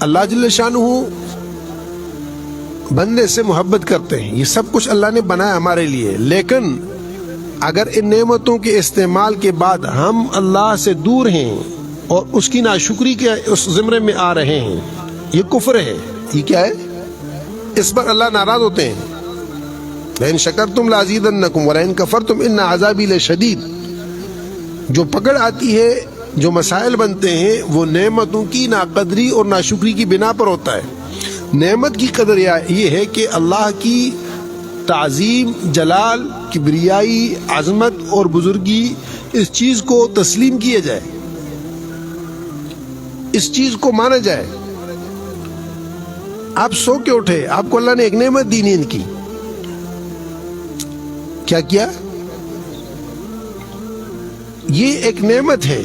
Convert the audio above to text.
अल्लाह जल्ल शानुहु बंदे से मोहब्बत करते हैं, ये सब कुछ अल्लाह ने बनाया हमारे लिए। लेकिन अगर इन नेमतों के इस्तेमाल के बाद हम अल्लाह से दूर हैं और उसकी नाशुक्री के उस ज़िम्रे में आ रहे हैं, ये कुफ्र है। ये क्या है? इस पर अल्लाह नाराज होते हैं। लइन शकरतुम लाज़ीदन्नकुम व लइन कफरतुम इन्न अज़ाबी लशदीद। जो पकड़ आती है, जो मसाइल बनते हैं, वो नेमतों की नाकदरी और नाशुक्री की बिना पर होता है। नेमत की कदर ये है कि अल्लाह की ताज़ीम, जलाल, किब्रियाई, आज़मत और बुजुर्गी, इस चीज़ को तस्लीम किया जाए, इस चीज़ को माना जाए। आप सो के उठे, आपको अल्लाह ने एक नेमत दी नींद की, क्या किया? ये एक नेमत है।